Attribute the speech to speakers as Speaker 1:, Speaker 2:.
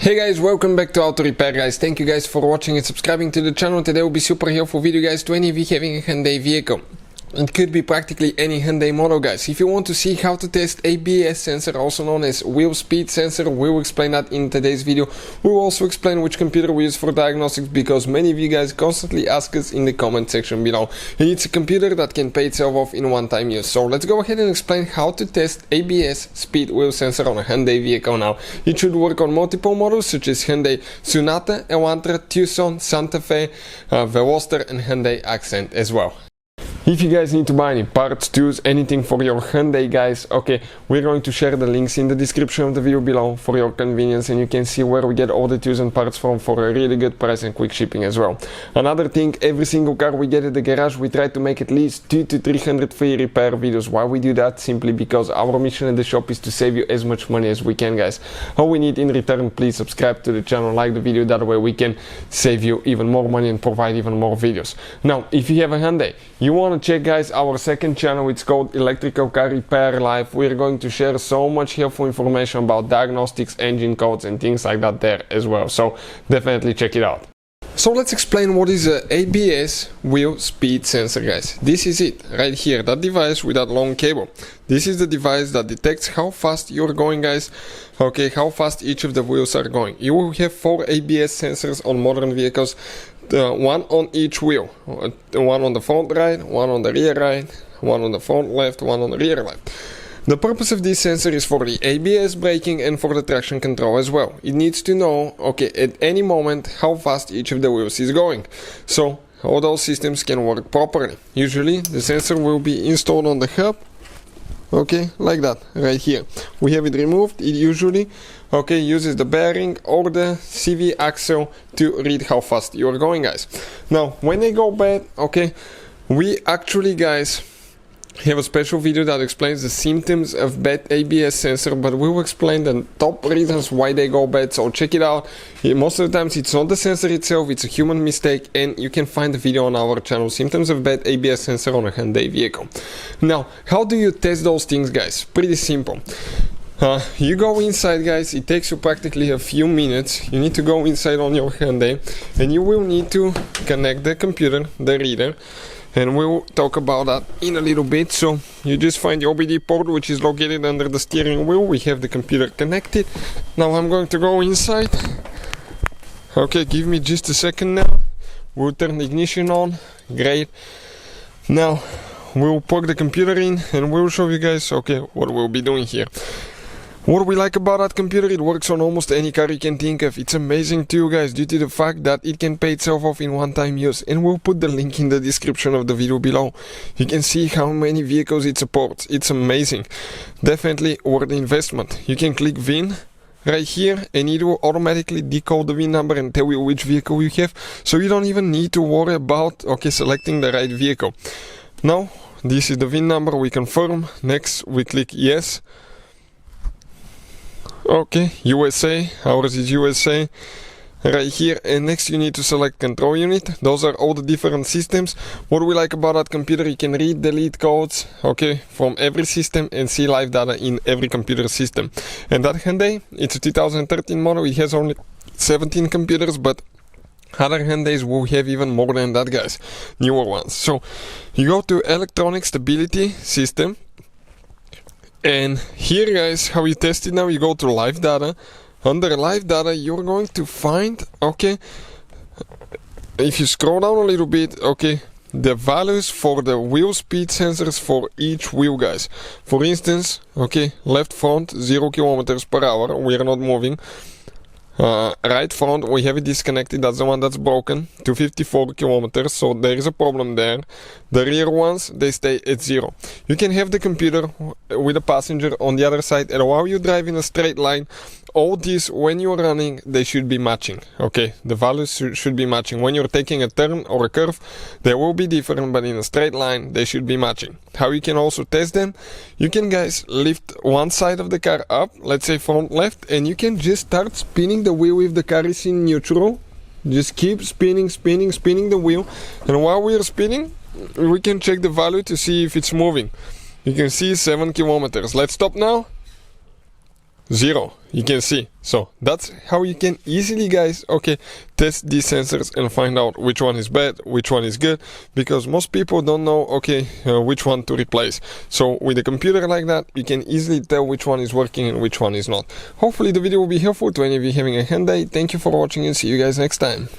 Speaker 1: Hey guys, welcome back to Auto Repair guys. Thank you guys for watching and subscribing to the channel. Today will be super helpful video guys to any of you having a Hyundai vehicle. It could be practically any Hyundai model guys. If you want to see how to test ABS sensor, also known as wheel speed sensor, we will explain that in today's video. We will also explain which computer we use for diagnostics, because many of you guys constantly ask us in the comment section below. And it's a computer that can pay itself off in one-time use. So let's go ahead and explain how to test ABS speed wheel sensor on a Hyundai vehicle now. It should work on multiple models such as Hyundai Sonata, Elantra, Tucson, Santa Fe, Veloster and Hyundai Accent as well. If you guys need to buy any parts, tools, anything for your Hyundai guys, okay, we're going to share the links in the description of the video below for your convenience, and you can see where we get all the tools and parts from for a really good price and quick shipping as well. Another thing, every single car we get at the garage, we try to make at least 200 to 300 free repair videos. Why we do that? Simply because our mission at the shop is to save you as much money as we can guys. All we need in return, please subscribe to the channel, like the video, that way we can save you even more money and provide even more videos. Now, if you have a Hyundai, you want to check guys our second channel. It's called Electrical Car Repair Live. We're going to share so much helpful information about diagnostics, engine codes and things like that there as well, so definitely check it out. So let's explain what is a ABS wheel speed sensor guys. This is it right here, that device with that long cable. This is the device that detects how fast you're going guys, okay, how fast each of the wheels are going. You will have 4 ABS sensors on modern vehicles, one on each wheel, one on the front right, one on the rear right, one on the front left, one on the rear left. The purpose of this sensor is for the ABS braking and for the traction control as well. It needs to know, okay, at any moment how fast each of the wheels is going, so all those systems can work properly. Usually the sensor will be installed on the hub, okay, like that right here. We have it removed. It usually, okay, uses the bearing or the CV axle to read how fast you're going guys. Now when they go bad, okay, we actually guys have a special video that explains the symptoms of bad ABS sensor, but we will explain the top reasons why they go bad, so check it out. Most of the times it's not the sensor itself, it's a human mistake, and you can find the video on our channel, symptoms of bad ABS sensor on a Hyundai vehicle. Now, how do you test those things guys? Pretty simple. You go inside guys, it takes you practically a few minutes. You need to go inside on your Hyundai and you will need to connect the computer, the reader, and we'll talk about that in a little bit. So you just find the OBD port, which is located under the steering wheel. We have the computer connected. Now I'm going to go inside. Okay, give me just a second now. We'll turn the ignition on. Great. Now we'll plug the computer in and we'll show you guys, okay, what we'll be doing here. What we like about that computer, it works on almost any car you can think of. It's amazing too guys, due to the fact that it can pay itself off in one-time use, and we'll put the link in the description of the video below. You can see how many vehicles it supports. It's amazing. Definitely worth the investment. You can click VIN right here and it will automatically decode the VIN number and tell you which vehicle you have, so you don't even need to worry about, okay, selecting the right vehicle. Now this is the VIN number, we confirm. Next we click yes. Okay, USA, ours is USA right here, and next you need to select control unit. Those are all the different systems. What we like about that computer, you can read, delete codes, okay, from every system and see live data in every computer system. And that Hyundai, it's a 2013 model, it has only 17 computers, but other Hyundais will have even more than that guys, newer ones. So you go to electronic stability system. And here guys, how you test it now, you go to live data. Under live data you're going to find, okay, if you scroll down a little bit, okay, the values for the wheel speed sensors for each wheel guys. For instance, okay, left front 0 kilometers per hour, we are not moving. Right front we have it disconnected, that's the one that's broken, 254 kilometers, so there is a problem there. The rear ones, they stay at 0. You can have the computer with a passenger on the other side, and while you drive in a straight line, all these, when you're running, they should be matching, okay, the values should be matching. When you're taking a turn or a curve, they will be different, but in a straight line they should be matching. How you can also test them, you can guys lift one side of the car up, let's say front left, and you can just start spinning the wheel if the car is in neutral. Just keep spinning the wheel, and while we are spinning we can check the value to see if it's moving. You can see 7 kilometers. Let's stop now. 0. You can see. So that's how you can easily, guys, okay, test these sensors and find out which one is bad, which one is good, because most people don't know, okay, which one to replace. So with a computer like that, you can easily tell which one is working and which one is not. Hopefully the video will be helpful to any of you having a Hyundai. Thank you for watching and see you guys next time.